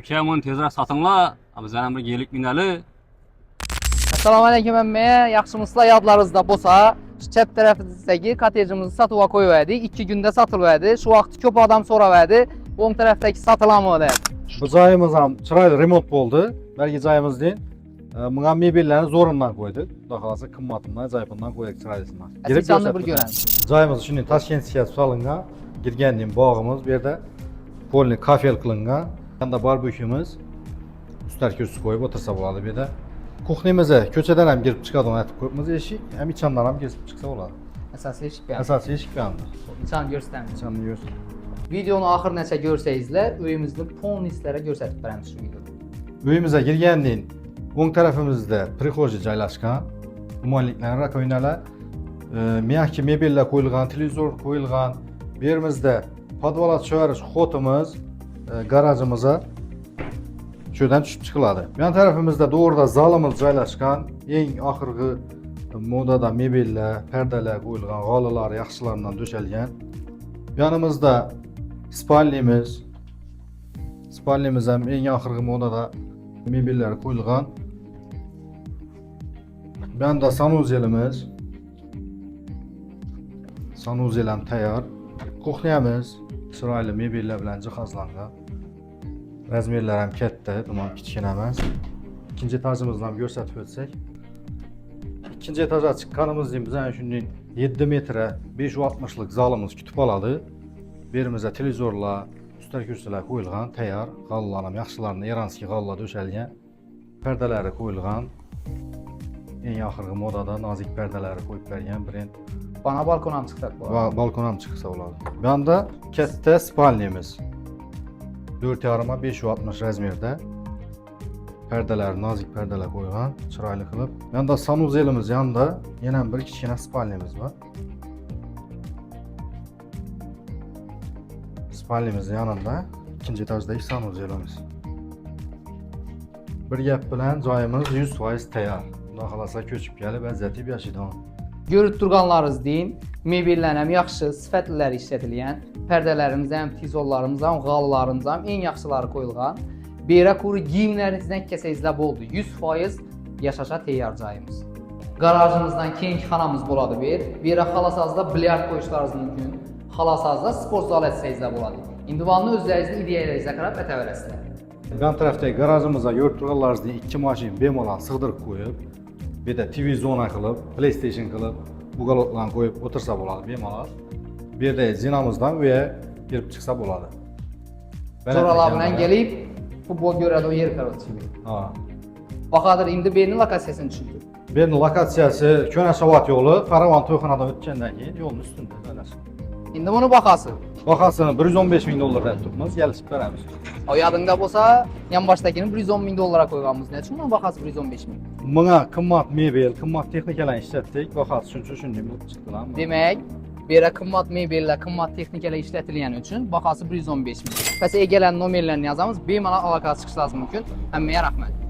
Ülkemin tezler satınla. Abi sen bir gelik mineli. Assalamu alaykum əmmə, yaxşımızla yadlarınızda bolsa, şu çəp tərəfimizdəki kotejimizi satıva qoyuverdik. 2 gündə satılıverdi. Şu vaxt köp adam soraverdi. On tərəfdəki satılanmadı. Bu cayımız ham çıraylı remont oldu. Belki cayımız değil. Buna mebellerini zorundan koyduk. Daha kalası kımmatından, zayıfından koyduk çıraylısından. Canlı bir görən. Cayımız şimdi Taşkent siyasi salınga, girgendiğim bağımız, bir de polini kafel kılınga. Yanında barbekümüz, üstler kürsü koyup otursa buladı bir de. Kuxnemize köçeden hem girip çıkadan etip koyduğumuz eşik, hem içandan hem girip çıksa buladı. Əsas eşik beğendim. Esas eşik beğendir. İçan göstərmir. İçanını görsün. Videonu axır nəsə görsəyizlər, öyümüzdə polnislərə göstərib verəm şu videoda. Öyümüze girgendiğin on tarafımızda prixoji caylaşkan, umanliklerin rakoynalar, miyahki mebeller koyulgan, televizor koyulgan, birimizde podvalat çöğürüş xotumuz, garajımıza şuradan düşüp çıkıladı. Yan tarafımızda doğruda zalımız caylaşkan, en ahırgı modada mebeller, perdeler koyulgan, galılar, yaxşılarından döşelgen. Yanımızda spalnimiz, spalnimiz hem en ahırgı modada mebeller koyulgan. Ben de sanuzelimiz, sanuzelem tayar. Kuxniyamiz çıraylı mebeller bilen cihazlangan. Razmerler hem katta, tamam kichkina emas. İkinci etajımızdan görsatib o'tsak. İkinci etaja chiqqanimizda bizning shunday 7 metre 560'lık zalımız kütüp aladı. Birimizde televizorlar, üstler kürsüler koyulgan, tayar. Qallarım yaxşılarını Eranski qalla döşəlgan. Perdeleri koyulgan. En axırғы modada nazik perdeleri koyup bergen brend. Bana balkondan çıxdıq bu. Balkona mı çıksa oladı. Bir anda katta spalnimiz. 4,5'a 560 razmerde. Perdeler, nazik perdeler koyulgan, çıraylı kılıp. Yanda sanuzelimiz yanında, yine bir kichkina spalnimiz var. Spalnimiz yanında, ikinci etajdaki sanuzelimiz. Bir gap bilen joyimiz 100% tayyor. Xudo xolasa köçüp gelip əzzətib yaşayacağıq. Görüb durğanlarınız deyin, mebellər həm yaxşı, sifətlilər işlətilən, pərdələrimiz həm tizollarımız həm qalılarımız həm en yaxşıları qoyulğan. Berə kuru giyimlərinizdən kəsəyizlə boldu. 100% yaşaşa teyyar cayımız. Garajımızdan keyinki xanamız boladı bir. Berə xalasazda bilyard qoyuşlarınız mümkün. Xalasazda sport zal etsəyizlə boladı. İndividualını özlərinizdə ideyalarınızə qarab ətəvərəsilər. Yan taraftaki garajımıza görüp durğanlarınızda 2 maşin bemalol sığdırıp koyup, bir de TV zona kılıp, PlayStation kılıp, bugalotlarını koyup otursa boladı bemalol. Bir de zinamızdan üye girip çıksa boladı. Zoralar bilen gelip futbol görədə o yer karotçu. Ha. Baxadır indi Bernin lokasiyasını düşündür. Bernin lokasiyası Köne Şavat yolu, Karavan Toyxanadan ötkəndən keyin yolun üstündə. İndi bunu baxası. Baxasını $115.000 rədd tutmaz, gəlişib verəmiz. O yadında bolsa, yan başdakini $110.000 qoyğanımız nə üçün? Baxası $115.000. Buna qımmat mebel, qımmat texnikalar işlətdik, baxası üçün çıxdılar. Demək, berə qımmat mebellər, qımmat texnikalar işlətilən üçün baxası $115.000. Bəs gələn nomerlərini yazamız, bemalol əlaqə çıxışınız mümkün. Həmməyə rəhmət.